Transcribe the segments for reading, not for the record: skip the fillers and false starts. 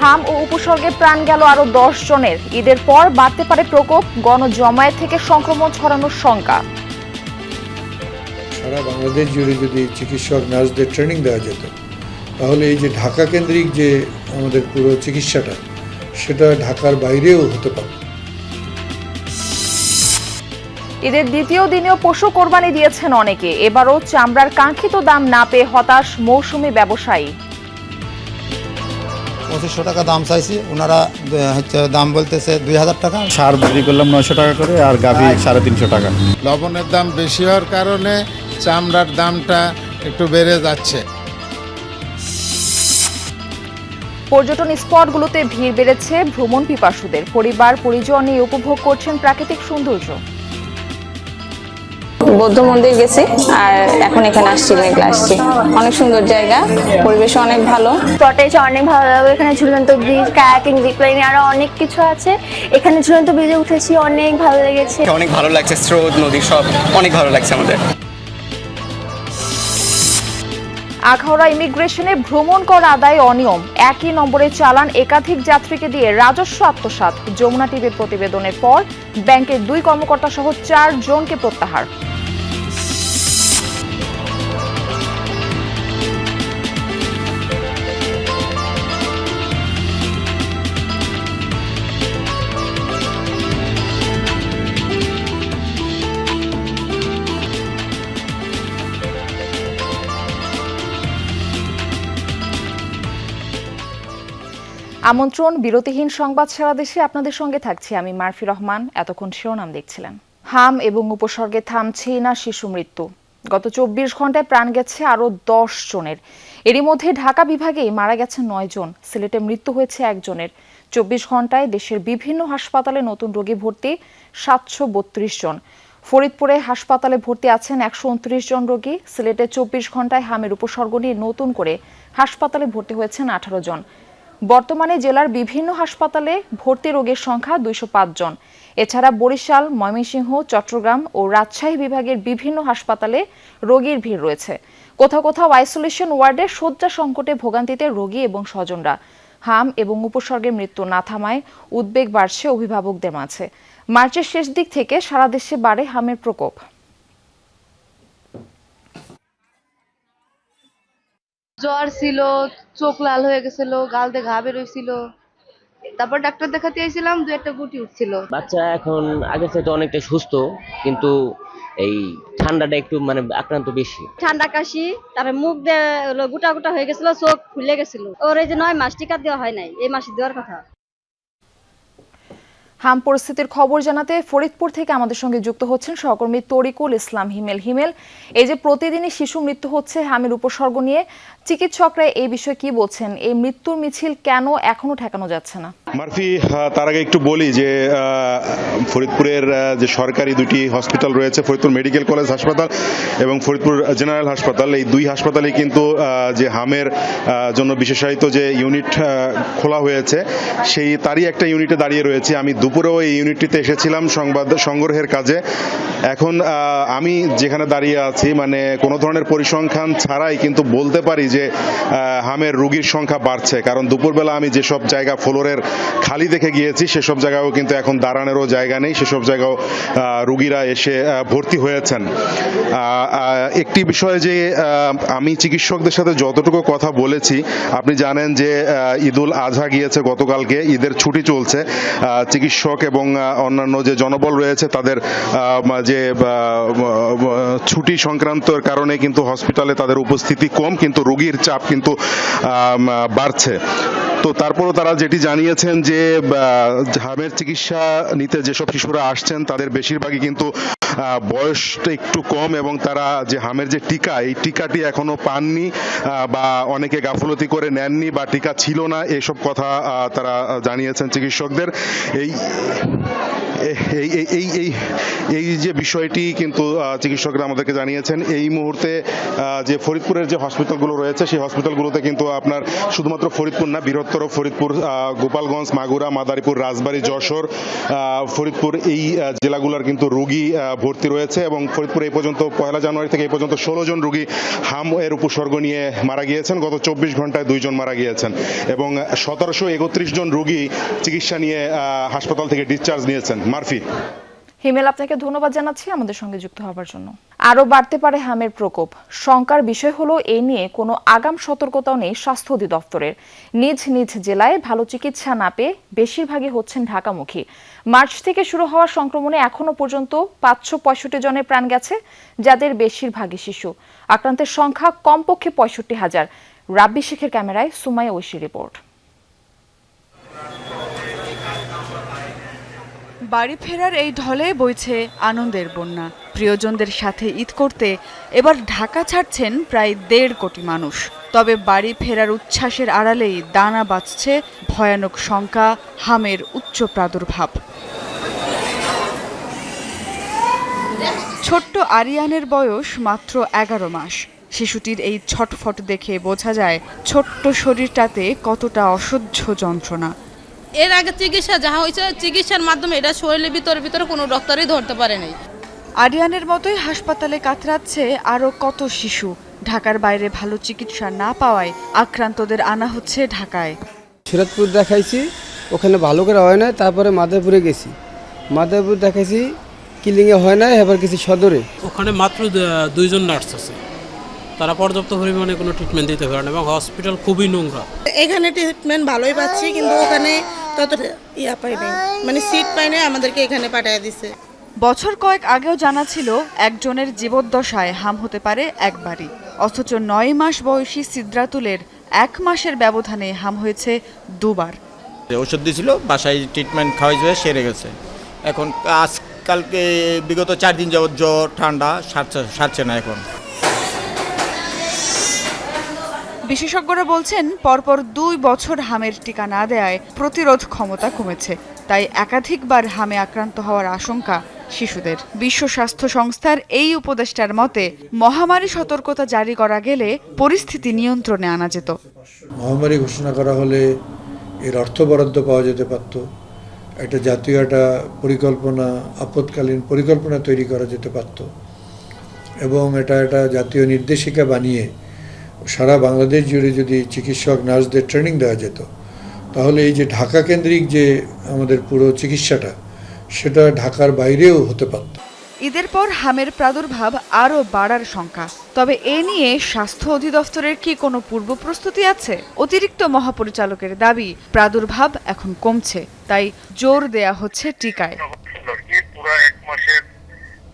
হাম ও উপসর্গে প্রাণ গেল আরো 10 জনের। ঈদের পর বাড়তে পারে প্রকোপ, গণজমায়েত থেকে সংক্রমণ ছড়ানোর শঙ্কা। সারা বাংলাদেশ জুড়ে যদি চিকিৎসক নার্সদের ট্রেনিং দেওয়া যেত, তাহলে এই যে ঢাকা কেন্দ্রিক যে আমাদের পুরো চিকিৎসাটা, সেটা ঢাকার বাইরেও হতে পারে। ঈদের দ্বিতীয় দিনেও পশু কোরবানি দিয়েছেন অনেকে। এবারও চামড়ার কাঙ্ক্ষিত দাম না পেয়ে হতাশ মৌসুমী ব্যবসায়ী। 2500 টাকা দাম চাইছি, ওনারা দাম বলতেছে 2000 টাকা। সার বিক্রি করলাম 900 টাকা করে, আর গাভী 350 টাকা। লবণের দাম বেশি হওয়ার কারণে চামড়ার দামটা একটু বেড়ে যাচ্ছে। পর্যটন স্পটগুলোতে ভিড় বেড়েছে ভ্রমণ পিপাসুদের। পরিবার পরিজন নিয়ে উপভোগ করছেন প্রাকৃতিক সৌন্দর্য। বৌদ্ধ মন্দির গেছি আর এখন এখানে আসছি, মেঘলা আসছি। অনেক সুন্দর জায়গা, পরিবেশ অনেক ভালো। স্পটে এসে অনেক ভালো লাগবে। এখানে ঝুলন্ত ব্রিজ, কায়াকিং, জিপলাইন আরো অনেক কিছু আছে। এখানে ঝুলন্ত ব্রিজে উঠেছি, অনেক ভালো লেগেছে। অনেক ভালো লাগছে, স্রোত নদী সব অনেক ভালো লাগছে আমাদের। আখাউড়া ইমিগ্রেশনে ভ্রমণ কর আদায় অনিয়ম, একই নম্বরে চালান একাধিক যাত্রীকে দিয়ে রাজস্ব আত্মসাৎ। যমুনা টিভির প্রতিবেদনের পর ব্যাংকের 2 কর্মকর্তা সহ 4 জনকে প্রত্যাহার। আমন্ত্রণ, বিরতিহীন সংবাদ সারা দেশে আপনাদের সঙ্গে থাকছি আমি মারফি রহমান। এতক্ষণ শিরোনাম দেখছিলেন। হাম এবং উপসর্গে থামছেই না শিশু মৃত্যু। গত 24 ঘন্টায় প্রাণ গেছে আরো 10 জনের। এরই মধ্যে ঢাকা বিভাগেই মারা গেছে 9 জন, সিলেটে মৃত্যু হয়েছে 1 জনের। 24 ঘন্টায় দেশের বিভিন্ন হাসপাতালে নতুন রোগী ভর্তি 732 জন। ফরিদপুরে হাসপাতালে ভর্তি আছেন 129 জন রোগী। সিলেটে 24 ঘন্টায় হামের উপসর্গ নিয়ে নতুন করে হাসপাতালে ভর্তি হয়েছেন 18 জন। বর্তমানে জেলার বিভিন্ন হাসপাতালে ভর্তি রোগীর সংখ্যা 205 জন। এছাড়া বরিশাল, ময়মনসিংহ, চট্টগ্রাম ও রাজশাহী বিভাগের বিভিন্ন হাসপাতালে রোগীর ভিড় রয়েছে। কোথাও কোথাও আইসোলেশন ওয়ার্ডে শয্যা সংকটে ভোগান্তিতে রোগী এবং স্বজনরা। হাম এবং উপসর্গের মৃত্যু না থামায় উদ্বেগ বাড়ছে অভিভাবকদের মাঝে। মার্চের শেষ দিক থেকে সারা দেশে বাড়ে হামের প্রকোপ। জ্বর ছিল, চোখ লাল হয়ে গেছিল, গালতে ঘা বেরোইছিল। তারপর ডাক্তার দেখাতে আইছিলাম, 2-1টা গুটি উঠছিল। বাচ্চা এখন আগের থেকে অনেকটা সুস্থ, কিন্তু এই ঠান্ডাটা একটু আক্রান্ত বেশি। ঠান্ডা কাশি, তারপরে মুখ দিয়ে গোটা গোটা হয়ে গেছিল, চোখ ফুলে গেছিল। ওর এই যে 9 মাস টিকা দেওয়া হয় নাই, এই মাসে দেওয়ার কথা। হাম পরিস্থিতির খবর জানাতে ফরিদপুর থেকে আমাদের সঙ্গে যুক্ত হচ্ছেন সহকর্মী তরিকুল ইসলাম হিমেল। হিমেল, এই যে প্রতিদিনই শিশু মৃত্যু হচ্ছে হামের উপসর্গ নিয়ে, চিকিৎসকরা এই বিষয়ে কি বলছেন? এই মৃত্যুর মিছিল কেন এখনো ঠেকানো যাচ্ছে না? মারফি, তার আগে একটু বলি যে ফরিদপুরের যে সরকারি 2টি হসপিটাল রয়েছে, ফরিদপুর মেডিকেল কলেজ হাসপাতাল এবং ফরিদপুর জেনারেল হাসপাতাল, এই 2 হাসপাতালে কিন্তু যে হামের জন্য বিশেষায়িত যে ইউনিট খোলা হয়েছে, সেই তারই একটা ইউনিটে দাঁড়িয়ে রয়েছে। আমি দুপুরেও এই ইউনিটটিতে এসেছিলাম সংবাদ সংগ্রহের কাজে। এখন আমি যেখানে দাঁড়িয়ে আছি, কোনো ধরনের পরিসংখ্যান ছাড়াই কিন্তু বলতে পারি যে হামের রোগীর সংখ্যা বাড়ছে। কারণ দুপুরবেলা আমি যেসব জায়গা ফ্লোরের খালি দেখে গিয়েছি, সেসব জায়গায়ও কিন্তু এখন দাঁড়ানোরও জায়গা নেই, সেসব জায়গাও রোগীরা এসে ভর্তি হয়েছেন। একটি বিষয় যে আমি চিকিৎসকদের সাথে যতটুকু কথা বলেছি, আপনি জানেন যে ঈদুল আজহা গিয়েছে গতকালকে, ঈদের ছুটি চলছে। চিকিৎসক এবং অন্যান্য যে জনবল রয়েছে তাদের যে ছুটি সংক্রান্তর কারণে কিন্তু হসপিটালে তাদের উপস্থিতি কম, কিন্তু রোগীর চাপ কিন্তু বাড়ছে। তো তারপরও তারা যেটি জানিয়েছেন যে হামের চিকিৎসা নিতে যেসব শিশুরা আসছেন তাদের বেশিরভাগই কিন্তু বয়সটা একটু কম, এবং তারা যে হামের যে টিকা, এই টিকাটি এখনো পাননি বা অনেকে গাফলতি করে নেননি বা টিকা ছিল না, এসব কথা তারা জানিয়েছেন চিকিৎসকদের। এই এই এই এই যে বিষয়টি কিন্তু চিকিৎসকরা আমাদেরকে জানিয়েছেন। এই মুহূর্তে যে ফরিদপুরের যে হসপিটালগুলো রয়েছে সেই হসপিটালগুলোতে কিন্তু আপনার শুধুমাত্র ফরিদপুর না, বৃহত্তর ফরিদপুর, গোপালগঞ্জ, মাগুরা, মাদারীপুর, রাজবাড়ী, যশোর, ফরিদপুর এই জেলাগুলোর কিন্তু রোগী ভর্তি রয়েছে এবং ফরিদপুর এই পর্যন্ত 1 জানুয়ারি থেকে এই পর্যন্ত 16 জন রোগী হাম এর উপসর্গ নিয়ে মারা গিয়েছেন। গত 24 ঘন্টায় 2 জন মারা গিয়েছেন এবং 1731 জন রোগী চিকিৎসা নিয়ে হাসপাতাল থেকে ডিসচার্জ নিয়েছেন। মারফি। হিমেল, আপনাকে ধন্যবাদ জানাচ্ছি আমাদের সঙ্গে যুক্ত হওয়ার জন্য। আরও বাড়তে পারে হামের প্রকোপ। শঙ্কার বিষয় হলো এ নিয়ে কোনো আগাম সতর্কতাও নেই স্বাস্থ্য অধিদপ্তরের। নিজ নিজ জেলায় ভালো চিকিৎসা না পেয়ে বেশিরভাগই হচ্ছেন ঢাকামুখী। মার্চ থেকে শুরু হওয়া সংক্রমণে এখনো পর্যন্ত 565 জনের প্রাণ গেছে, যাদের বেশিরভাগই শিশু। আক্রান্তের সংখ্যা কমপক্ষে 65,000। রাব্বি শেখের ক্যামেরায় সুমাইয়া ঐশীর রিপোর্ট। বাড়ি ফেরার এই ঢলে বইছে আনন্দের বন্যা। প্রিয়জনদের সাথে ঈদ করতে এবার ঢাকা ছাড়ছেন প্রায় 1.5 কোটি মানুষ। তবে বাড়ি ফেরার উচ্ছ্বাসের আড়ালেই দানা বাঁধছে ভয়ানক শঙ্কা, হামের উচ্চ প্রাদুর্ভাব। ছোট্ট আরিয়ানের বয়স মাত্র 11 মাস। শিশুটির এই ছটফট দেখে বোঝা যায় ছোট্ট শরীরটাতে কতটা অসহ্য যন্ত্রণা। এর আগে চিকিৎসা যাহা হয়েছে, চিকিৎসার মাধ্যমে এটা শরীরের ভিতরে কোনো ডক্টরই ধরতে পারে নাই। আরিয়ানের মতোই হাসপাতালে কাতরাচ্ছে আরও কত শিশু। ঢাকার বাইরে ভালো চিকিৎসা না পাওয়ায় আক্রান্তদের আনা হচ্ছে ঢাকায়। সিরাজপুর দেখাইছি, ওখানে ভালো করে হয় না। তারপরে মাদারীপুরে গেছি, মাদারীপুর দেখাইছি, কিলিংয়ে হয় না, এবার গেছি সদরে। ওখানে মাত্র 2 জন নার্স আছে, তারা পর্যাপ্ত পরিমাণে কোনো ট্রিটমেন্ট দিতে পারে না এবং হসপিটাল খুবই নোংরা। এখানে ট্রিটমেন্ট ভালোই পাচ্ছি, কিন্তু ওখানে তত পাই নাই, মানে সিট পাই নাই, আমাদেরকে এখানে পাঠিয়ে দিছে। বছর কয়েক আগেও জানা ছিল একজনের জীবদ্দশায় হাম হতে পারে একবারই, অথচ 9 মাস বয়সী সিদ্রাতুলের 1 মাসের ব্যবধানে হাম হয়েছে 2 বার। ওষুধ দিয়েছিল, বাসায় ট্রিটমেন্ট খাওয়াই হয়ে সেরে গেছে। এখন আজকালকে বিগত 4 দিন যাবত জ্বর ঠান্ডা সারছে না। এখন বিশেষজ্ঞরা বলছেন পরপর 2 বছর হামের টিকা না দেয়ায় প্রতিরোধ ক্ষমতা কমেছে, তাই একাধিকবার হামে আক্রান্ত হওয়ার আশঙ্কা শিশুদের। বিশ্ব স্বাস্থ্য সংস্থার এই উপদেষ্টার মতে মহামারী সতর্কতা জারি করা গেলে পরিস্থিতি নিয়ন্ত্রণে আনা যেত। মহামারী ঘোষণা করা হলে এর অর্থ বরাদ্দ পাওয়া যেতে পারত, একটা জাতীয় একটা পরিকল্পনা, আপৎকালীন পরিকল্পনা তৈরি করা যেতে পারত এবং এটা একটা জাতীয় নির্দেশিকা বানিয়ে সারা বাংলাদেশ জুড়ে যদি চিকিৎসক নার্সদের ট্রেনিং দেওয়া যেত, তাহলে এই যে ঢাকা কেন্দ্রিক যে আমাদের পুরো চিকিৎসাটা, সেটা ঢাকার বাইরেও হতে পারত। ঈদের পর হামের প্রাদুর্ভাব আরও বাড়ার শঙ্কা। তবে এ নিয়ে স্বাস্থ্য অধিদপ্তরের কি কোনো পূর্ব প্রস্তুতি আছে? অতিরিক্ত মহাপরিচালকের দাবি, প্রাদুর্ভাব এখন কমছে, তাই জোর দেয়া হচ্ছে টিকায়। পুরো 1 মাসের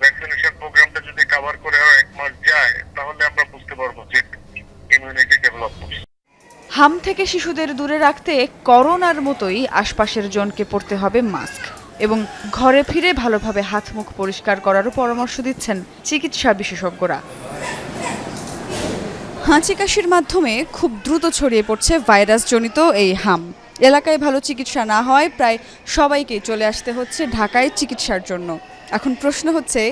ভ্যাকসিনেশন প্রোগ্রামটা যদি কভার করে 1 মাস যায়, তাহলে আমরা বুঝতে পারবো যে ইমিউনিটি ডেভেলপ করছে। হাম থেকে শিশুদের দূরে রাখতে করোনার মতোই আশপাশের জনকে পরতে হবে মাস্ক এবং ঘরে ফিরে ভালোভাবে হাত মুখ পরিষ্কার করারও পরামর্শ দিচ্ছেন চিকিৎসা বিশেষজ্ঞরা। হাঁচি কাশির মাধ্যমে খুব দ্রুত ছড়িয়ে পড়ছে ভাইরাসজনিত এই হাম। এলাকায় ভালো চিকিৎসা না হওয়ায় প্রায় সবাইকেই চলে আসতে হচ্ছে ঢাকায় চিকিৎসার জন্য। এখন প্রশ্ন হচ্ছে,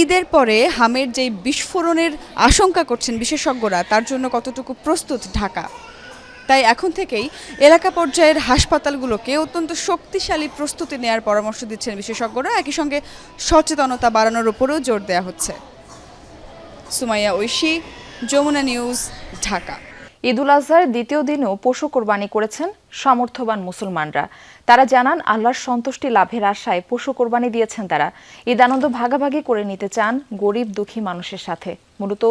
ঈদের পরে হামের যেই বিস্ফোরণের আশঙ্কা করছেন বিশেষজ্ঞরা, তার জন্য কতটুকু প্রস্তুত ঢাকা? তাই এখন থেকেই এলাকা পর্যায়ের হাসপাতালগুলোকে অত্যন্ত শক্তিশালী প্রস্তুতি নেওয়ার পরামর্শ দিচ্ছেন বিশেষজ্ঞরা। একই সঙ্গে সচেতনতা বাড়ানোর উপরেও জোর দেওয়া হচ্ছে। সুমাইয়া ঐশী, যমুনা নিউজ, ঢাকা। ঈদুল আজহার দ্বিতীয় দিনেও পশু কোরবানি করেছেন সামর্থ্যবান মুসলমানরা। তারা জানান আল্লাহর সন্তুষ্টি লাভের আশায় পশু কোরবানি দিয়েছেন তারা। ঈদ আনন্দ ভাগাভাগি করে নিতে চান গরিব দুঃখী মানুষের সাথে। মূলত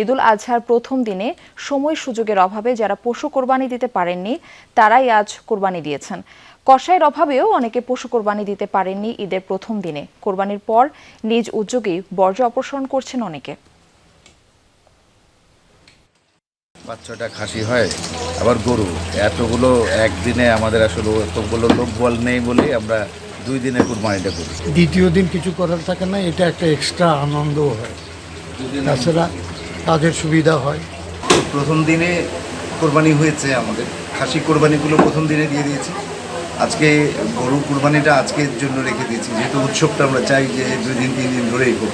ঈদুল আজহার প্রথম দিনে সময় সুযোগের অভাবে যারা পশু কোরবানি দিতে পারেননি, তারাই আজ কোরবানি দিয়েছেন। কষায়ের অভাবেও অনেকে পশু কোরবানি দিতে পারেননি ঈদের প্রথম দিনে। কোরবানির পর নিজ উদ্যোগেই বর্জ্য অপসারণ করছেন অনেকে। 5-6টা খাসি হয়, আবার গরু, এতগুলো একদিনে আমাদের আসলে এতগুলো লোক বল নেই বলে আমরা 2 দিনে কোরবানিটা করি। দ্বিতীয় দিন কিছু করার থাকে না, এটা একটা এক্সট্রা আনন্দও হয়, তাছাড়া কাজের সুবিধা হয়। প্রথম দিনে কোরবানি হয়েছে, আমাদের খাসি কোরবানিগুলো প্রথম দিনে দিয়ে দিয়েছি, আজকে গরু কুরবানিটা আজকের জন্য রেখে দিয়েছি, যেহেতু উৎসবটা আমরা চাই যে 2 দিন 3 দিন ধরেই হোক।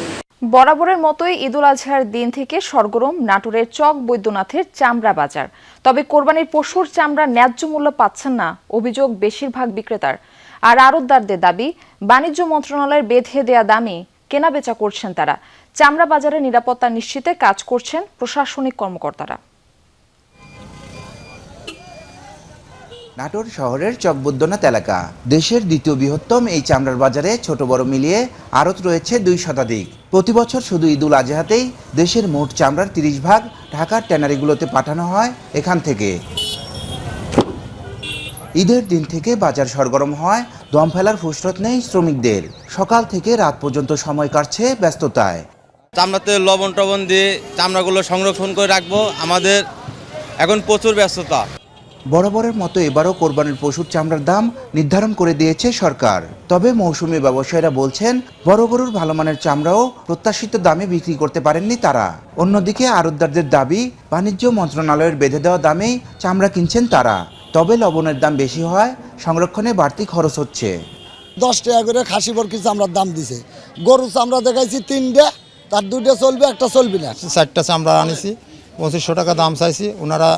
বরাবরের মতোই ঈদুল আজহার দিন থেকে সরগরম নাটোরের চক বৈদ্যনাথের চামড়া বাজার। তবে কোরবানির পশুর চামড়া ন্যায্য মূল্য পাচ্ছেন না অভিযোগ বেশিরভাগ বিক্রেতার। আর আড়তদারদের দাবি, বাণিজ্য মন্ত্রণালয়ের বেঁধে দেয়া দামে কেনাবেচা করছেন তারা। চামড়া বাজারের নিরাপত্তা নিশ্চিতে কাজ করছেন প্রশাসনিক কর্মকর্তারা। নাটোর শহরের চকবৈদ্যনাথ এলাকা দেশের দ্বিতীয় বৃহত্তম এই চামড়ার বাজারে ছোট বড় মিলিয়ে আড়ত রয়েছে 2 শতাধিক। প্রতি বছর শুধু ঈদুল আজহাতেই দেশের মোট চামড়ার 30 ভাগ ঢাকার ট্যানারিগুলোতে পাঠানো হয় এখান থেকে। ঈদের দিন থেকে বাজার সরগরম হয়, দম ফেলার ফুরসত নেই শ্রমিকদের। সকাল থেকে রাত পর্যন্ত সময় কাটছে ব্যস্ততায়। চামড়াতে লবণ টবণ দিয়ে চামড়াগুলো সংরক্ষণ করে রাখবো, আমাদের এখন প্রচুর ব্যস্ততা। বরাবরের মতো এবারও কোরবানির পশুর চামড়ার দাম নির্ধারণ করে দিয়েছে সরকার। তবে মৌসুমী ব্যবসায়ীরা বলছেন, বড় গরুর ভালো মানের চামড়াও প্রত্যাশিত দামে বিক্রি করতে পারেননি তারা। অন্যদিকে আড়তদারদের দাবি, বাণিজ্য মন্ত্রণালয়ের বেঁধে দেওয়া দামেই চামড়া কিনছেন তারা। তবে লবণের দাম বেশি হয়, সংরক্ষণে বাড়তি খরচ হচ্ছে। 10 টাকা করে খাসি বরকি চামড়ার দাম দিছে। গরু চামড়া দেখাইছি 3টা, তার 2টা চলবে, একটা চলবে না। 4টা চামড়া আনিছি, 2500 টাকা দাম চাইছি, ওনারা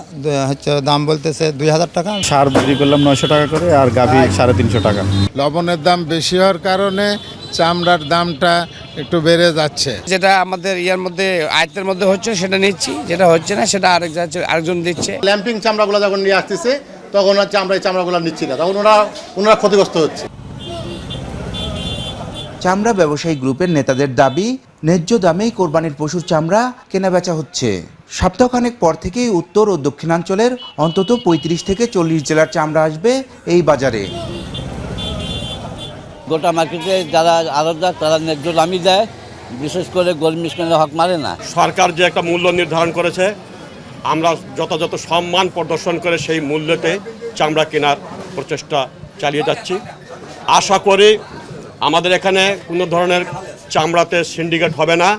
দাম বলতেছে 2000 টাকা। সার বিক্রি করলাম 900 টাকা করে, আর গাভী 350 টাকা। লবণের দাম বেশি হওয়ার কারণে চামড়ার দামটা একটু বেড়ে যাচ্ছে। যেটা আমাদের ইয়ার মধ্যে আয়ত্তের মধ্যে হচ্ছে সেটা নিচ্ছি, যেটা হচ্ছে না সেটা আরেকজন দিচ্ছে। ল্যাম্পিং চামড়াগুলো যখন নিয়ে আসতেছে তখন হচ্ছে আমরা এই চামড়াগুলো নিচ্ছি না, তখন ওনারা ক্ষতিগ্রস্ত হচ্ছে। চামড়া ব্যবসায়ী গ্রুপের নেতাদের দাবি, ন্যায্য দামেই কোরবানির পশুর চামড়া কেনাবেচা হচ্ছে। সপ্তাহখানেক পর থেকেই উত্তর ও দক্ষিণাঞ্চলের অন্তত 35 থেকে 40 জেলার চামড়া আসবে এই বাজারে। গোটা মার্কেটে যারা আড়তদার তারা ন্যায্য দামই দেয়, বিশেষ করে গরিব মিসকিনের হক মারে না। সরকার যে একটা মূল্য নির্ধারণ করেছে, আমরা যথাযথ সম্মান প্রদর্শন করে সেই মূল্যতে চামড়া কেনার প্রচেষ্টা চালিয়ে যাচ্ছি। আশা করি আমাদের এখানে কোনো ধরনের চামড়াতে সিন্ডিকেট হবে না।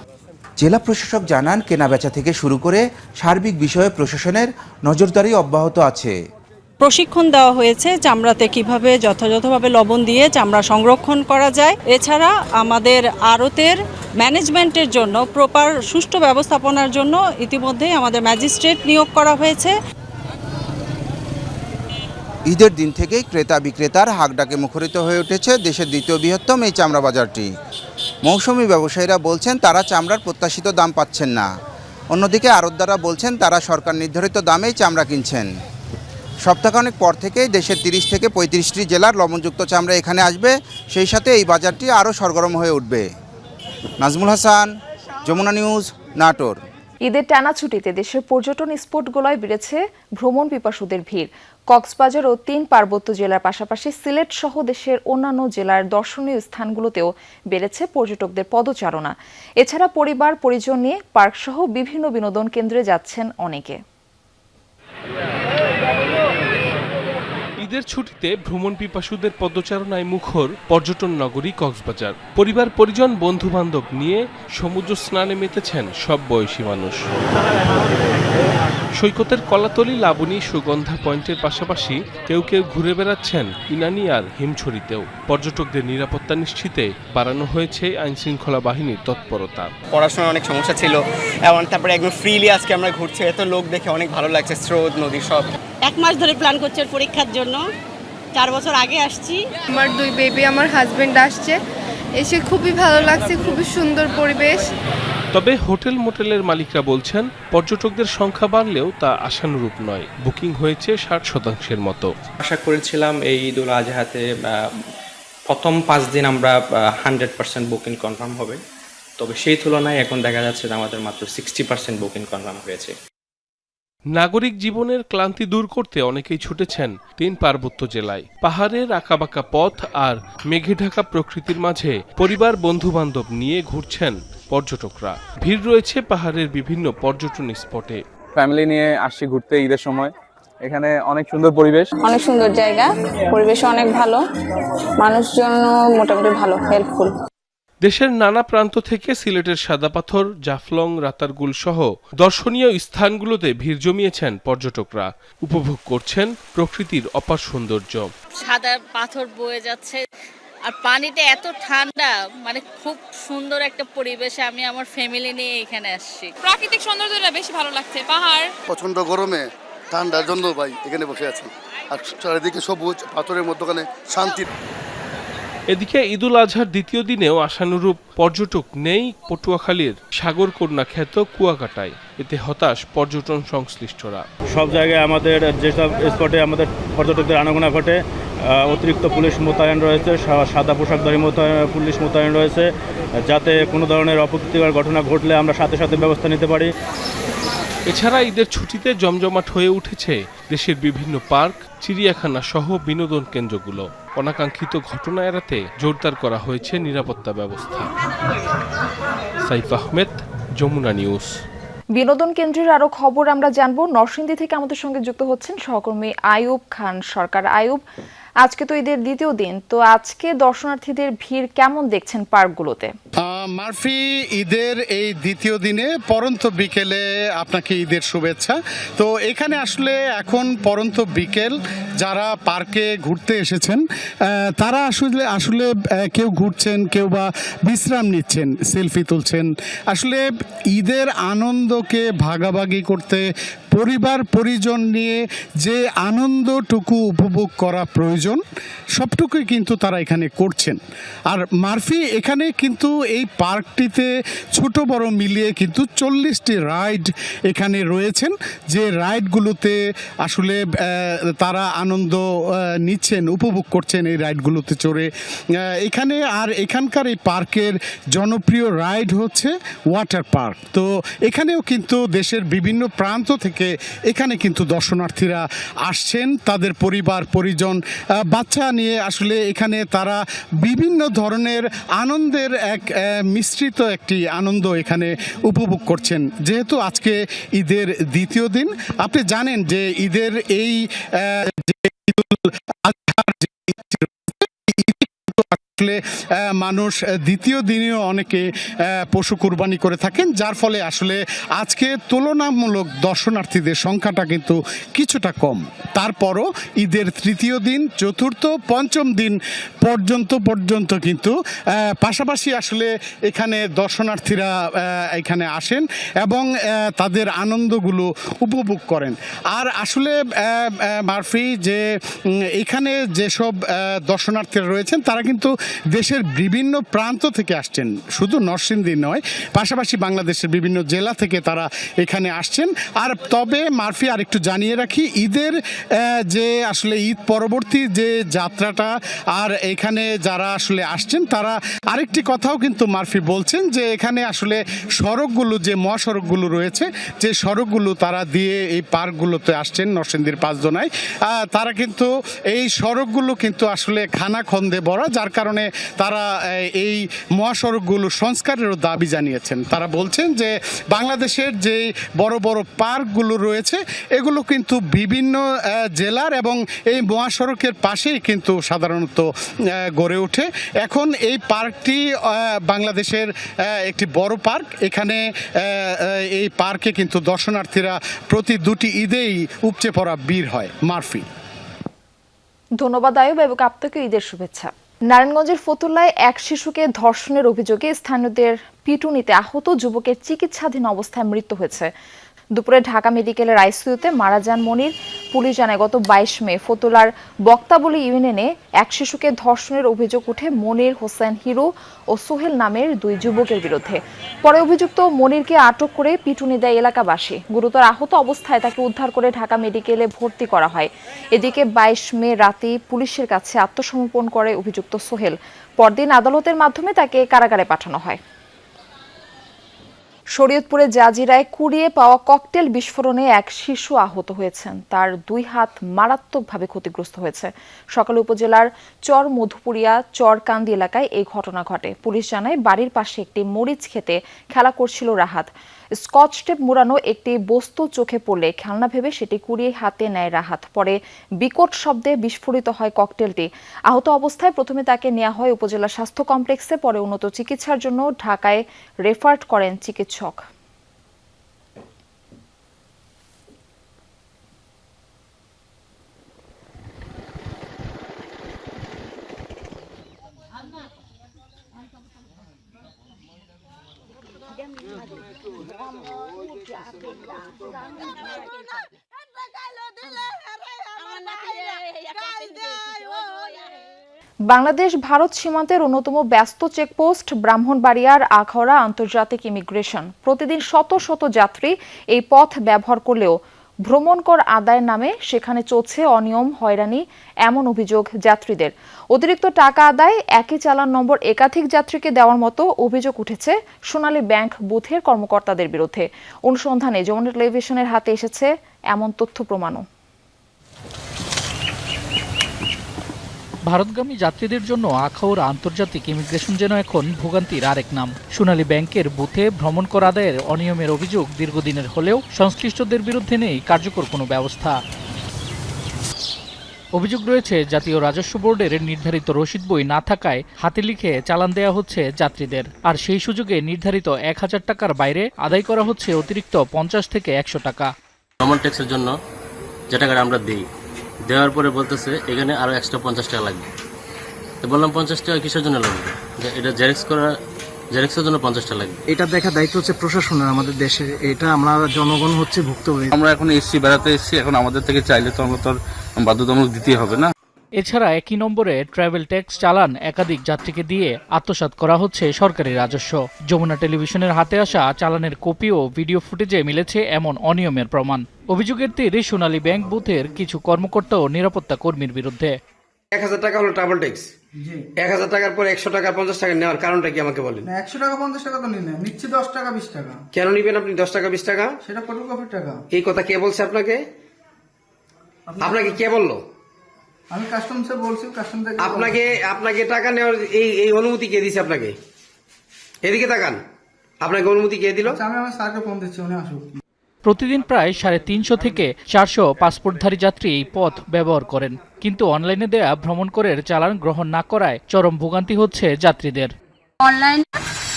জেলা প্রশাসক জানান, কেনাবেচা থেকে শুরু করে সার্বিক বিষয়ে প্রশাসনের নজরদারি অব্যাহত আছে। প্রশিক্ষণ দেওয়া হয়েছে চামড়াতে কিভাবে যথাযথভাবে লবণ দিয়ে চামড়া সংরক্ষণ করা যায়। এছাড়া আমাদের আড়তের ম্যানেজমেন্টের জন্য প্রপার সুষ্ঠু ব্যবস্থাপনার জন্য ইতিমধ্যেই আমাদের ম্যাজিস্ট্রেট নিয়োগ করা হয়েছে। ঈদের দিন থেকেই ক্রেতা বিক্রেতার হাঁকডাকে মুখরিত হয়ে উঠেছে দেশের দ্বিতীয় বৃহত্তম এই চামড়া বাজারটি। মৌসুমী ব্যবসায়ীরা বলছেন, তারা চামড়ার প্রত্যাশিত দাম পাচ্ছেন না। অন্যদিকে আড়তদাররা বলছেন, তারা সরকার নির্ধারিত দামেই চামড়া কিনছেন। সপ্তাহখানেক পর থেকেই দেশের 30 থেকে 35টি জেলার লবণযুক্ত চামড়া এখানে আসবে। সেই সাথে এই বাজারটি আরও সরগরম হয়ে উঠবে। নাজমুল হাসান, যমুনা নিউজ, নাটোর। ঈদের টানা ছুটিতে দেশের পর্যটন স্পটগুলোয় বেড়েছে ভ্রমণ পিপাসুদের ভিড়। কক্সবাজার ও 3 পার্বত্য জেলার পাশাপাশি সিলেট সহ দেশের অন্যান্য জেলার দর্শনীয় স্থানগুলোতেও বেড়েছে পর্যটকদের পদচারণা। এছাড়া পরিবার পরিজন নিয়ে পার্ক সহ বিভিন্ন বিনোদন কেন্দ্রে যাচ্ছেন অনেকে। ঈদের ছুটিতে ভ্রমণ পিপাসুদের পদচারণায় মুখর পর্যটন নগরী কক্সবাজার। পরিবার পরিজন বন্ধু বান্ধব নিয়ে সমুদ্র স্নানে মেতেছেন সব বয়সী মানুষ। সৈকতের কলাতলি, লাবণী, সুগন্ধা পয়েন্টের পাশাপাশি কেউ কেউ ঘুরে বেড়াচ্ছেন ইনানি আর হিমছড়িতেও। পর্যটকদের নিরাপত্তা নিশ্চিতে বাড়ানো হয়েছে আইনশৃঙ্খলা বাহিনীর তৎপরতা। পড়াশোনার অনেক সমস্যা ছিল, এবং তারপরে একদম ফ্রিলি আজকে আমরা ঘুরছি, এত লোক দেখে অনেক ভালো লাগছে। স্রোত, নদী সব। 1 মাস ধরে প্ল্যান করছে পরীক্ষার জন্য, 4 বছর আগে আসছি। আমার 2 বেবি, আমার হাজবেন্ড আসছে, এসে খুবই ভালো লাগছে, খুবই সুন্দর পরিবেশ। তবে হোটেল মোটেলের মালিকরা বলছেন, পর্যটকদের সংখ্যা বাড়লেও তা আশানুরূপ নয়। বুকিং হয়েছে 60% মতো। আশা করেছিলাম এই ঈদুল আজহাতে প্রথম 5 দিন আমরা 100% বুকিং কনফার্ম হবে, তবে সেই তুলনায় এখন দেখা যাচ্ছে যে আমাদের মাত্র 60% বুকিং কনফার্ম হয়েছে। নাগরিক জীবনের ক্লান্তি দূর করতে অনেকেই ছুটেছেন 3 পার্বত্য জেলায়। পাহাড়ের আঁকাবাঁকা পথ আর মেঘে ঢাকা প্রকৃতির মাঝে পরিবার বন্ধু বান্ধব নিয়ে ঘুরছেন পর্যটকরা। ভিড় রয়েছে পাহাড়ের বিভিন্ন পর্যটন স্পটে। ফ্যামিলি নিয়ে আসছি ঘুরতে ঈদের সময়। এখানে অনেক সুন্দর পরিবেশ, অনেক সুন্দর জায়গা, পরিবেশ অনেক ভালো, মানুষজন মোটামুটি ভালো, হেল্পফুল। দেশের নানা প্রান্ত থেকে সিলেটের সাদা পাথর, জাফলং, রাতারগুল সহ দর্শনীয় স্থানগুলোতে ভিড় জমিয়েছেন পর্যটকরা। উপভোগ করছেন প্রকৃতির অপার সৌন্দর্য। সাদা পাথর বয়ে যাচ্ছে আর পানিটা এত ঠান্ডা, মানে খুব সুন্দর একটা পরিবেশে আমি আমার ফ্যামিলি নিয়ে এখানে আসছি। প্রাকৃতিক সৌন্দর্যটা বেশি ভালো লাগছে। পাহাড়, প্রচন্ড গরমে ঠান্ডার জন্য ভাই এখানে বসে আছি, আর চারিদিকে সবুজ পাথরের মধ্যখানে শান্তি। এদিকে ঈদুল আজহার দ্বিতীয় দিনেও আশানুরূপ পর্যটক নেই পটুয়াখালীর সাগরকন্যা খ্যাত কুয়াকাটায়। এতে হতাশ পর্যটন সংশ্লিষ্টরা। সব জায়গায় আমাদের যেসব স্পটে আমাদের পর্যটকদের আনাগোনা ঘটে, অতিরিক্ত পুলিশ মোতায়েন রয়েছে, সাদা পোশাকধারী পুলিশ মোতায়েন রয়েছে, যাতে কোনো ধরনের অপ্রীতিকর ঘটনা ঘটলে আমরা সাথে সাথে ব্যবস্থা নিতে পারি। এছাড়া ঈদের ছুটিতে জমজমাট হয়ে উঠেছে দেশের বিভিন্ন পার্ক, চিড়িয়াখানা সহ বিনোদন কেন্দ্রগুলো। অনাকাঙ্ক্ষিত ঘটনা এড়াতে জোরদার করা হয়েছে নিরাপত্তা ব্যবস্থা। সাইফ আহমেদ, যমুনা নিউজ। বিনোদন কেন্দ্রের আরো খবর আমরা জানবো। নরসিংদী থেকে আমাদের সঙ্গে যুক্ত হচ্ছেন সহকর্মী আয়ুব খান সরকার। আয়ুব, আজকে তো ঈদের দ্বিতীয় দিন, তো আজকে দর্শনার্থীদের ভিড় কেমন দেখছেন পার্কগুলোতে? মারফি, ঈদের এই দ্বিতীয় দিনে পরন্ত বিকেলে আপনাকে ঈদের শুভেচ্ছা। তো এখানে আসলে এখন পরন্ত বিকেল, যারা পার্কে ঘুরতে এসেছেন তারা আসলে কেউ ঘুরছেন, কেউ বা বিশ্রাম নিচ্ছেন, সেলফি তুলছেন। আসলে ঈদের আনন্দকে ভাগাভাগি করতে পরিবার পরিজন নিয়ে যে আনন্দটুকু উপভোগ করা প্রয়োজন সবটুকুই কিন্তু তারা এখানে করছেন। আর মারফি, এখানে কিন্তু এই পার্কটিতে ছোট বড় মিলিয়ে কিন্তু 40টি রাইড এখানে রয়েছেন, যে রাইডগুলোতে আসলে তারা আনন্দ নিচ্ছেন, উপভোগ করছেন এই রাইডগুলোতে চড়ে এখানে। আর এখানকার এই পার্কের জনপ্রিয় রাইড হচ্ছে ওয়াটার পার্ক। তো এখানেও কিন্তু দেশের বিভিন্ন প্রান্ত থেকে এখানে কিন্তু দর্শনার্থীরা আসছেন, তাদের পরিবার পরিজন বাচ্চা নিয়ে আসলে এখানে তারা বিভিন্ন ধরনের আনন্দের এক মিশ্রিত একটি আনন্দ এখানে উপভোগ করছেন। যেহেতু আজকে ঈদের দ্বিতীয় দিন, আপনি জানেন যে ঈদের এই মানুষ দ্বিতীয় দিনেও অনেকে পশু কুরবানি করে থাকেন, যার ফলে আসলে আজকে তুলনামূলক দর্শনার্থীদের সংখ্যাটা কিন্তু কিছুটা কম। তারপরও ঈদের তৃতীয় দিন, চতুর্থ, পঞ্চম দিন পর্যন্ত কিন্তু পাশাপাশি আসলে এখানে দর্শনার্থীরা এখানে আসেন এবং তাদের আনন্দগুলো উপভোগ করেন। আর আসলে মারফি, যে এখানে যেসব দর্শনার্থীরা রয়েছেন তারা কিন্তু দেশের বিভিন্ন প্রান্ত থেকে আসছেন, শুধু নরসিংদী নয়, পাশাপাশি বাংলাদেশের বিভিন্ন জেলা থেকে তারা এখানে আসছেন। আর তবে মারফি, আরেকটু জানিয়ে রাখি, ঈদের যে আসলে ঈদ পরবর্তী যে যাত্রাটা, আর এখানে যারা আসলে আসছেন তারা আরেকটি কথাও কিন্তু মারফি বলছেন যে এখানে আসলে সড়কগুলো, যে মহাসড়কগুলো রয়েছে, যে সড়কগুলো তারা দিয়ে এই পার্কগুলোতে আসছেন নরসিংদীর পাঁচজনায়, তারা কিন্তু এই সড়কগুলো কিন্তু আসলে খানাখন্দে ভরা, যার কারণে তারা এই মহাসড়কগুলো সংস্কারেরও দাবি জানিয়েছেন। তারা বলছেন যে বাংলাদেশের যে বড় বড় পার্কগুলো রয়েছে এগুলো কিন্তু বিভিন্ন জেলার এবং এই মহাসড়কের পাশেই কিন্তু সাধারণত গড়ে ওঠে। এখন এই পার্কটি বাংলাদেশের একটি বড় পার্ক। এখানে এই পার্কে কিন্তু দর্শনার্থীরা প্রতি দুটি ঈদেই উপচে পড়া ভিড় হয়। মারফি, ধন্যবাদ আয়ুব, এবং আপনাকে ঈদের শুভেচ্ছা। নারায়ণগঞ্জের ফতুল্লায় এক শিশুকে ধর্ষণের অভিযোগে স্থানীয়দের পিটুনিতে আহত যুবকের চিকিৎসাধীন অবস্থায় মৃত্যু হয়েছে। দুপুরে ঢাকা মেডিকেলের আইসিইউতে মারা যান মনির। পুলিশ জানায় গত 22 মে ফতুল্লার বক্তাবলী ইউনিয়নে এক শিশুকে ধর্ষণের অভিযোগ উঠে মনির, হোসেন হিরু ও সোহেল নামের দুই যুবকের বিরুদ্ধে। পরে অভিযুক্ত মনিরকে আটক করে পিটুনি দেয় এলাকাবাসী। গুরুতর আহত অবস্থায় তাকে উদ্ধার করে ঢাকা মেডিকেলে ভর্তি করা হয়। এদিকে 22 মে রাতে পুলিশের কাছে আত্মসমর্পণ করে অভিযুক্ত সোহেল। পরদিন আদালতের মাধ্যমে তাকে কারাগারে পাঠানো হয়। শরীয়তপুরে জাজিরায় কুড়িয়ে পাওয়া ককটেল বিস্ফোরণে এক শিশু আহত হয়েছেন, তার 2 হাত মারাত্মকভাবে ক্ষতিগ্রস্ত হয়েছে। সকালে উপজেলার চর মধুপুরিয়া চরকান্দি এলাকায় এই ঘটনা ঘটে। পুলিশ জানায় বাড়ির পাশে একটি মরিচ খেতে খেলা করছিল রাহাত। স্কচ টেপ মোড়ানো একটি বস্তু চোখে পড়লে খেলনা ভেবে সেটি কুড়িয়ে হাতে নেয় রাহাত। পরে বিকট শব্দে বিস্ফোরিত হয় ককটেলটি। আহত অবস্থায় প্রথমে তাকে নেওয়া হয় উপজেলা স্বাস্থ্য কমপ্লেক্সে, পরে উন্নত চিকিৎসার জন্য ঢাকায় রেফার করেন চিকিৎসক। বাংলাদেশ ভারত সীমান্তের অন্যতম ব্যস্ত চেকপোস্ট ব্রাহ্মণবাড়িয়ার আখাউড়া আন্তর্জাতিক ইমিগ্রেশন। প্রতিদিন শত শত যাত্রী এই পথ ব্যবহার করলেও ভ্রমণ কর আদায়ের নামে সেখানে চলছে অনিয়ম, হয়রানি এমন অভিযোগ যাত্রীদের। অতিরিক্ত টাকা আদায়, একই চালান নম্বর একাধিক যাত্রীকে দেওয়ার মতো অভিযোগ উঠেছে সোনালী ব্যাংক বুথের কর্মকর্তাদের বিরুদ্ধে। অনুসন্ধানে যমুনা টেলিভিশনের হাতে এসেছে এমন তথ্য প্রমাণও। ভারতগামী যাত্রীদের জন্য আখাউড়া আন্তর্জাতিক ইমিগ্রেশন যেন এখন ভোগান্তির আরেক নাম। সোনালী ব্যাংকের বুথে ভ্রমণ কর আদায়ের অনিয়মের অভিযোগ দীর্ঘদিনের হলেও সংশ্লিষ্টদের বিরুদ্ধে নেই কার্যকর কোনো ব্যবস্থা। অভিযোগ রয়েছে জাতীয় রাজস্ব বোর্ডের নির্ধারিত রসিদ বই না থাকায় হাতে লিখে চালান দেওয়া হচ্ছে যাত্রীদের, আর সেই সুযোগে নির্ধারিত 1000 টাকার বাইরে আদায় করা হচ্ছে অতিরিক্ত 50 থেকে 100 টাকা। ভ্রমণ ট্যাক্সের জন্য যে টাকাটা আমরা দিই, দেওয়ার পরে বলতেছে এখানে আরো এক্সট্রা 50 টাকা লাগবে। তো বললাম 50 টাকা কিসের জন্য লাগবে? এটা জেরক্সের জন্য 50 টাকা লাগবে। এটা দেখা দায়িত্ব হচ্ছে প্রশাসনের, আমাদের দেশের। এটা আমরা জনগণ হচ্ছে ভুক্তভোগী। আমরা এখন এসছি, বেড়াতে এসছি, এখন আমাদের থেকে চাইলে তো আমরা তো বাধ্যতামূলক দিতেই হবে না। এছাড়া একই নম্বরে ট্রাভেল ট্যাক্স চালান একাধিক যাত্রীকে দিয়ে আত্মসাৎ করা হচ্ছে সরকারি রাজস্ব। যমুনা টেলিভিশনের হাতে আসা চালানের কপি ও ভিডিও ফুটেজে মিলেছে এমন অনিয়মের প্রমাণ। অভিযোগের তীর সোনালী ব্যাংক বুথের কিছু কর্মকর্তা ও নিরাপত্তা কর্মীর বিরুদ্ধে। 1000 টাকা হলো ট্রাভেল ট্যাক্স। 1000 টাকার পর 100 টাকা 50 টাকা নেওয়ার কারণটা কি আমাকে বলেন? 100 টাকা 50 টাকা তো নিচ্ছি 10 টাকা 20 টাকা। কেন নিবেন আপনি 10 টাকা 20 টাকা? সেটা ফটোকপির টাকা। এই কথা কে বলছে আপনাকে? আপনাকে কে বললো? আমি কাস্টমসে বলছি, কাস্টম থেকে আপনাকে টাকা নেওয়ার এই অনুমতি কে দিয়েছে আপনাকে? এদিকে তাকান, আপনাকে অনুমতি কে দিল? আমি আমার স্যারকে ফোন দিচ্ছি, উনি আসুক। প্রতিদিন প্রায় 350 থেকে 400 পাসপোর্টধারী যাত্রী এই পথ ব্যবহার করেন, কিন্তু অনলাইনে দেয়া ভ্রমণ করের চালান গ্রহণ না করায় চরম ভোগান্তি হচ্ছে যাত্রীদের। অনলাইন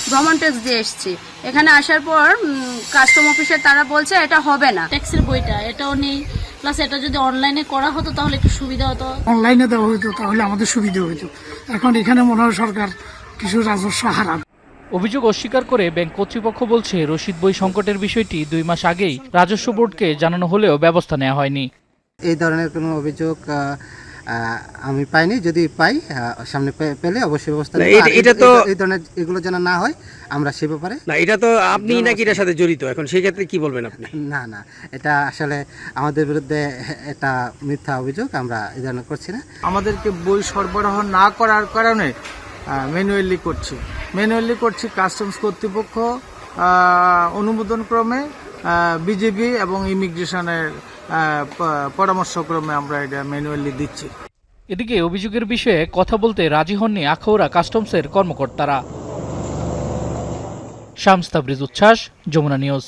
ভ্রমণ ট্যাক্স দিয়ে এসেছি, এখানে আসার পর কাস্টম অফিসে তারা বলছে এটা হবে না। ট্যাক্সের বইটা এটাও নেই, প্লাস এটা যদি অনলাইনে করা হতো তাহলে একটু সুবিধা হতো। অনলাইনে দেওয়া হতো তাহলে আমাদের সুবিধা হতো। এখন এখানে মনে হয় সরকার কিছু রাজস্ব হারাবে। অভিযোগ অস্বীকার করে ব্যাংক কর্তৃপক্ষ বলছে রসিদ বই সংকটের বিষয়টি 2 মাস আগেই রাজস্ব বোর্ডকে জানানো হলেও ব্যবস্থা নেওয়া হয়নি। এই ধরনের কোনো অভিযোগ আমি পাইনি, যদি পাই সামনে পেলে অবশ্যই ব্যবস্থা নেব। এটা তো এই ধরনের এগুলো যেন না হয় আমরা সে ব্যাপারে না, এটা তো আপনি নাকি এর সাথে জড়িত, এখন সেই ক্ষেত্রে কি বলবেন আপনি? না, এটা আসলে আমাদের বিরুদ্ধে এটা মিথ্যা অভিযোগ, আমরা এই ধরনের করছি না। আমাদেরকে বই সরবরাহ না করার কারণে ম্যানুয়ালি করছি। কাস্টমস কর্তৃপক্ষ অনুমোদন ক্রমে বিজেপি এবং ইমিগ্রেশনের পরামর্শক্রমে আমরা এটা ম্যানুয়ালি দিচ্ছি। এদিকে অভিযোগের বিষয়ে কথা বলতে রাজি হননি আখাউড়া কাস্টমসের কর্মকর্তারা। শামস তাবরিজ উচ্ছ্বাস, যমুনা নিউজ।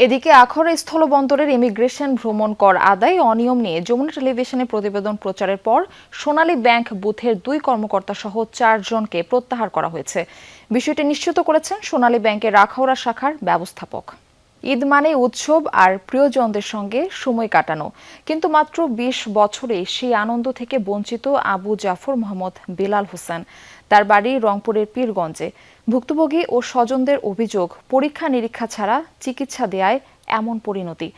এদিকে আখাউড়া স্থলবন্দরের ইমিগ্রেশন ভ্রমণ কর আদায় অনিয়ম নিয়ে যমুনা টেলিভিশনে প্রতিবেদন প্রচারের পর সোনালী ব্যাংক বুথের 2 কর্মকর্তা সহ 4 জনকে প্রত্যাহার করা হয়েছে। বিষয়টি নিশ্চিত করেছেন সোনালী ব্যাংকের আখাউড়া শাখার ব্যবস্থাপক। ঈদ মানে উৎসব আর প্রিয়জনদের সঙ্গে সময় কাটানো, কিন্তু মাত্র 20 বছরে সেই আনন্দ থেকে বঞ্চিত আবু জাফর মোহাম্মদ বেলাল হোসেন। তার বাড়ি রংপুরের পীরগঞ্জে। ভুক্তভোগী ও স্বজনদের অভিযোগ, পরীক্ষা নিরীক্ষা ছাড়া চিকিৎসা দেয়ায় এমন পরিণতি।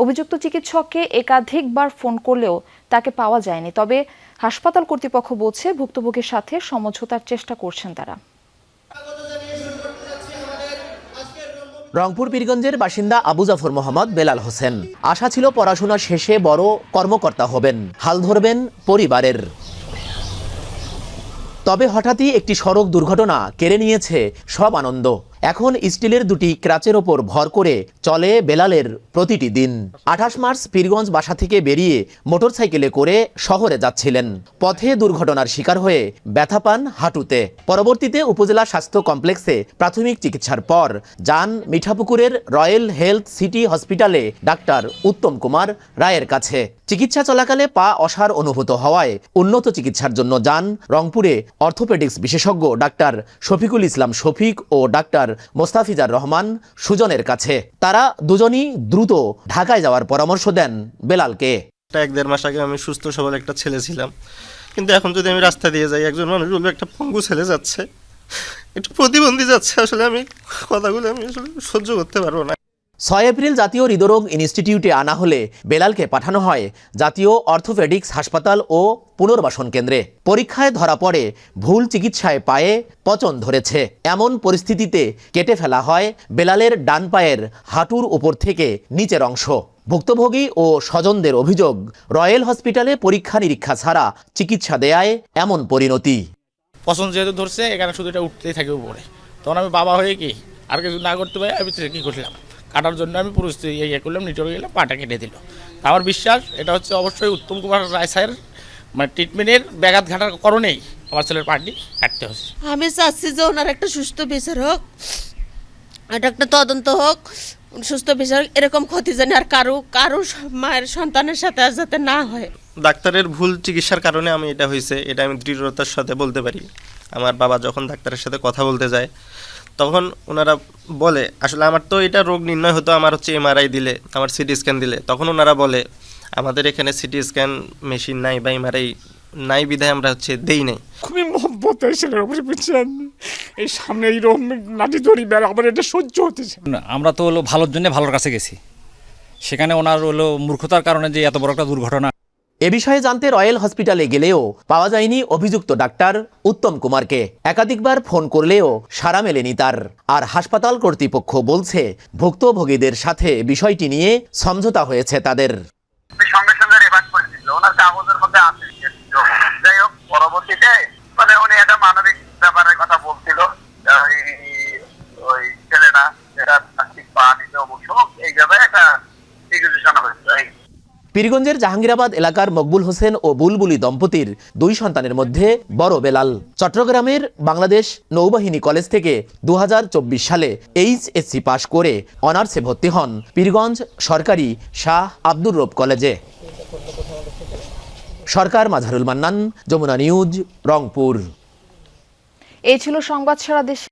অভিযুক্ত চিকিৎসককে একাধিকবার ফোন করলেও তাকে পাওয়া যায়নি। তবে হাসপাতাল কর্তৃপক্ষ বলছে ভুক্তভোগীর সাথে সমঝোতার চেষ্টা করছেন তারা। রংপুর পীরগঞ্জের বাসিন্দা আবু জাফর মোহাম্মদ বেলাল হোসেন। আশা ছিল পড়াশোনা শেষে বড় কর্মকর্তা হবেন, হাল ধরবেন পরিবারের। তবে হঠাৎই একটি সড়ক দুর্ঘটনা কেড়ে নিয়েছে সব আনন্দ। এখন স্টিলের দুটি ক্রাচের ওপর ভর করে চলে বেলালের প্রতিটি দিন। 28 মার্চ পীরগঞ্জ বাসা থেকে বেরিয়ে মোটরসাইকেলে করে শহরে যাচ্ছিলেন। পথে দুর্ঘটনার শিকার হয়ে ব্যথা পান হাঁটুতে। পরবর্তীতে উপজেলা স্বাস্থ্য কমপ্লেক্সে প্রাথমিক চিকিৎসার পর যান মিঠাপুকুরের রয়্যাল হেলথ সিটি হসপিটালে ডাক্তার উত্তম কুমার রায়ের কাছে। চিকিৎসা চলাকালে পা অসাড় অনুভূত হওয়ায় উন্নত চিকিৎসার জন্য যান রংপুরে অর্থোপেডিক্স বিশেষজ্ঞ ডাক্তার শফিকুল ইসলাম শফিক ও ডাক্তার মোস্তাফিজার রহমান সুজনের কাছে। তারা দুজনই দ্রুত ঢাকায় যাওয়ার পরামর্শ দেন বেলালকে। 1-1.5 মাস আগে আমি সুস্থ সবল একটা ছেলে ছিলাম, কিন্তু এখন যদি আমি রাস্তা দিয়ে যাই একজন মানুষ বলবে একটা পঙ্গু ছেলে যাচ্ছে, একটু প্রতিবন্ধী যাচ্ছে, আসলে আমি কথাগুলো আমি আসলে সহ্য করতে পারবো না। 6 এপ্রিল জাতীয় হৃদরোগ ইনস্টিটিউটে আনা হলে বেলালকে পাঠানো হয় জাতীয় অর্থোপেডিক্স হাসপাতাল ও পুনর্বাসন কেন্দ্রে। পরীক্ষায় ধরা পড়ে ভুল চিকিৎসায় পায়ে পচন ধরেছে। এমন পরিস্থিতিতে কেটে ফেলা হয় বেলালের ডান পায়ের হাঁটুর উপর থেকে নিচের অংশ। ভুক্তভোগী ও স্বজনদের অভিযোগ, রয়্যাল হসপিটালে পরীক্ষা নিরীক্ষা ছাড়া চিকিৎসা দেয় এমন পরিণতি। পছন্দ যেহেতু ধরছে এখানে শুধু এটা উঠতেই থাকে উপরে, তখন আমি বাবা হয়ে কি আর কিছু না করতে পারি, আমি কী করলাম, কাটার জন্য আমি পরিস্থিতি ইয়ে করলাম, নিচে গেলাম, পাটা কেটে দিল। আমার বিশ্বাস এটা হচ্ছে অবশ্যই উত্তম কুমার রায় স্যারের মানে ট্রিটমেন্টের ব্যাঘাত ঘাটার কারণেই আমার ছেলের পাটি কাটতে হচ্ছে। আমি চাচ্ছি যে ওনার একটা সুস্থ বিচার হোক, এটা একটা তদন্ত হোক, সুস্থ বিচার, এরকম ক্ষতি জানি আর কারো মায়ের সন্তানের সাথে আর যাতে না হয়। ডাক্তারের ভুল চিকিৎসার কারণে আমি এটা হয়েছে, এটা আমি দৃঢ়তার সাথে বলতে পারি। আমার বাবা যখন ডাক্তারের সাথে কথা বলতে যায় তখন ওনারা বলে, আসলে আমার তো এটা রোগ নির্ণয় হতো আমার হচ্ছে MRI দিলে, আমার সিটি স্ক্যান দিলে, তখন ওনারা বলে আমাদের এখানে সিটি স্ক্যান মেশিন নাই বা MRI নাই বিধায় আমরা হচ্ছে দেই নাই। খুবই মহব্বত ছেলের উপরে, বুঝছেন, এই সামনে এইরকম নাটি ধরি বেড়া আমার এটা সহ্য হতেছে না। আমরা তো হলো ভালোর জন্য ভালোর কাছে গেছি, সেখানে ওনার হলো মূর্খতার কারণে যে এত বড় একটা দুর্ঘটনা। এ বিষয়ে জানতে রয়্যাল হসপিটালে গেলেও পাওয়া যায়নি অভিযুক্ত ডাক্তার উত্তম কুমারকে। একাধিকবার ফোন করলেও সাড়া মেলেনি তার। আর হাসপাতাল কর্তৃপক্ষ বলছে ভুক্তভোগীদের সাথে বিষয়টি নিয়ে সমঝোতা হয়েছে তাদের। সঙ্গে সঙ্গে রেফার করেছিল, ওনার কাগজের মধ্যে আছে। যাই হোক, পরবর্তীতে মানে উনি একটা মানবিক ব্যাপারের কথা বলছিল, ওই ছেলেটা যেটা প্লাস্টিক পা নিতে অবশ্য এই জায়গায় একটা সিচুয়েশন হয়েছিল। পীরগঞ্জের জাহাঙ্গীরাবাদ এলাকার মকবুল হোসেন ও বুলবুলি দম্পতির 2 সন্তানের মধ্যে বড় বেলাল। চট্টগ্রামের বাংলাদেশ নৌবাহিনী কলেজ থেকে 2024 সালে HSC পাশ করে অনার্সে ভর্তি হন পীরগঞ্জ সরকারি শাহ আব্দুর রব কলেজে। সরকার মাঝারুল মান্নান, যমুনা নিউজ, রংপুর। এই ছিল সংবাদ সারা দেশে।